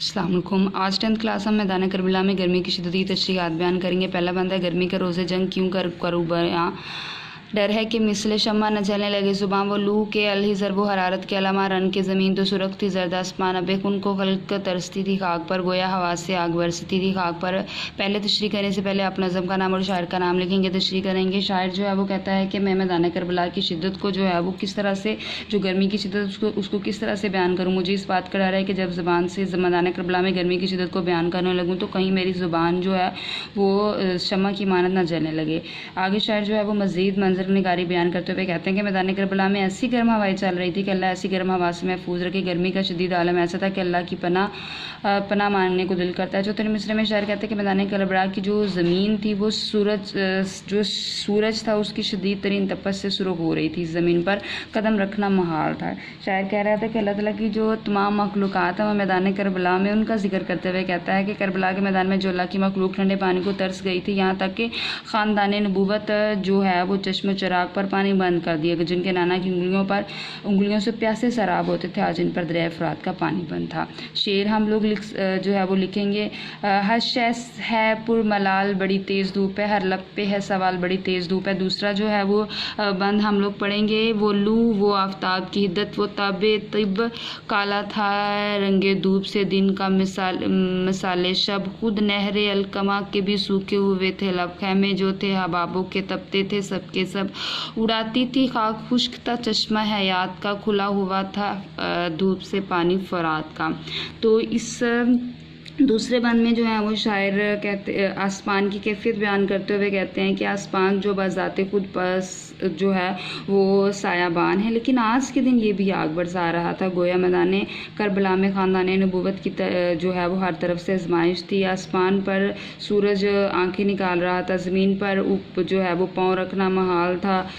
अस्सलाम वालेकुम। आज 10th क्लास हम मैदान करबला में गर्मी की शिद्दत की तशरीहात बयान करेंगे। पहला बंदा है गर्मी का रोज़े जंग क्यों करूँ बयां। डर है कि मिसले शम्मा न जलने लगे ज़ुबान वो लू के अलही ज़रबो हरारत के अलामा रन के ज़मीन तो सुरख थी जर्द आसमान अबे उन को खल्क तरसती थी खाक पर गोया हवा से आग बरसती थी खाक पर। पहले तशरीह करने से पहले आप नज़म का नाम और शायर का नाम लिखेंगे, तशरीह करेंगे। शायर जो है वो कहता है कि मैं मैदान करबला की शिद्दत को जो है वो किस तरह से, जो गर्मी की शिद्दत उसको किस तरह से बयान करूँ। मुझे इस बात का डर है कि जब ज़बान से मैदान करबला में गर्मी की शिद्दत को बयान करने लगूँ तो कहीं मेरी ज़ुबान जो है वो शम्मा की मानत न जलने लगे। आगे शायर जो है वो मज़ीद मंजर निगारी बयान करते हुए कहते हैं कि मैदान करबला में ऐसी गर्म हवाएं चल रही थी कि अल्लाह ऐसी गर्म हवा से महफूज रखे। गर्मी का शदीद आलम ऐसा था कि अल्लाह की पनाह मांगने को दिल करता है। चौथे मिसरे में शायर कहते हैं कि मैदान करबला की जो ज़मीन थी वो सूरज था उसकी शदीद तरीन तपस से सुरख हो रही थी। ज़मीन पर कदम रखना महाल था। शायर कह रहा था कि अल्लाह ताला की जो तमाम मखलूक़ात है वह मैदान करबला में उनका जिक्र करते हुए कहता है कि करबला के मैदान में जो अल्लाह की मखलूक ठंडे पानी को तरस गई थी, यहाँ तक कि ख़ानदान नबूवत जो है वो चश्मे चिराग पर पानी बंद कर दिया, जिनके नाना की उंगलियों से प्यासे सराब होते थे, आज इन पर दरिया फ़ुरात का पानी बंद था। शेर हम लोग जो है वो लिखेंगे। हर शय है पुरमलाल बड़ी तेज़ धूप है, हर लब पे है सवाल बड़ी तेज़ धूप है। दूसरा जो है वो बंद हम लोग पढ़ेंगे। वो लू वो आफ्ताब की हिद्दत वो ताबे तिब काला था रंगे धूप से दिन का मिसाले शब, खुद नहरे अलकमा के भी सूखे हुए थे लब, खैमे जो थे हबाबों के तपते थे सबके सब, उड़ाती थी खाक खुश्क था चश्मा हयात का, खुला हुआ था धूप से पानी फरात का। तो इस दूसरे बंद में जो है वो शायर कहते आसमान की कैफियत बयान करते हुए कहते हैं कि आसमान जो बज़ाते खुद बस जो है वो सायाबान है, लेकिन आज के दिन ये भी आग बरसा रहा था। गोया मैदान करबला में ख़ानदान नबूवत की जो है वो हर तरफ से आजमाइश थी। आसमान पर सूरज आंखें निकाल रहा था, ज़मीन पर जो है वो पाँव रखना महाल था।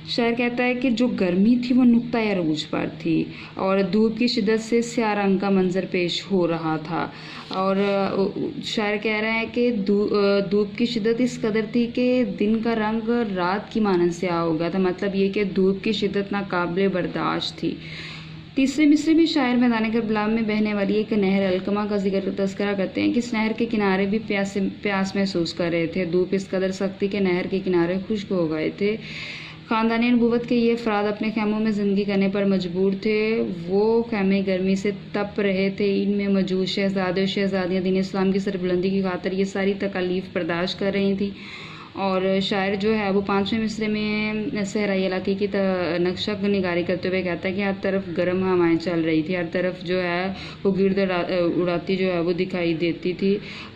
शायर कहता है कि जो गर्मी थी वो नुक्ता अरूज पर थी और धूप की शिद्दत से स्याह रंग का मंजर पेश हो रहा था। और शायर कह रहा है कि धूप की शिद्दत इस कदर थी कि दिन का रंग रात की मानंद स्याह हो गया था। मतलब ये कि धूप की शिद्दत नाकाबिले बर्दाश्त थी। तीसरे मिसरे में शायर मैदान करबला में बहने वाली एक नहर अलकमा का तस्करा करते हैं कि इस नहर के किनारे भी प्यास महसूस कर रहे थे। धूप इस कदर सख्त थी कि नहर के किनारे खुश्क हो गए थे। ख़ानदान नबूवत के ये अफराद अपने खैमों में ज़िंदगी करने पर मजबूर थे। वो खैमे गर्मी से तप रहे थे। इनमें मौजूद शहज़ादे और शहज़ादियाँ दीन इस्लाम की सरबुलंदी की खातिर ये सारी तकालीफ बर्दाश्त कर रही थी। और शायर जो है वो 5वें मिसरे में सहराई इलाके की नक्शा निगारी करते हुए कहता है कि हर तरफ गर्म हवाएं चल रही थी, हर तरफ जो है वो गिरद उड़ाती जो है वो दिखाई देती थी।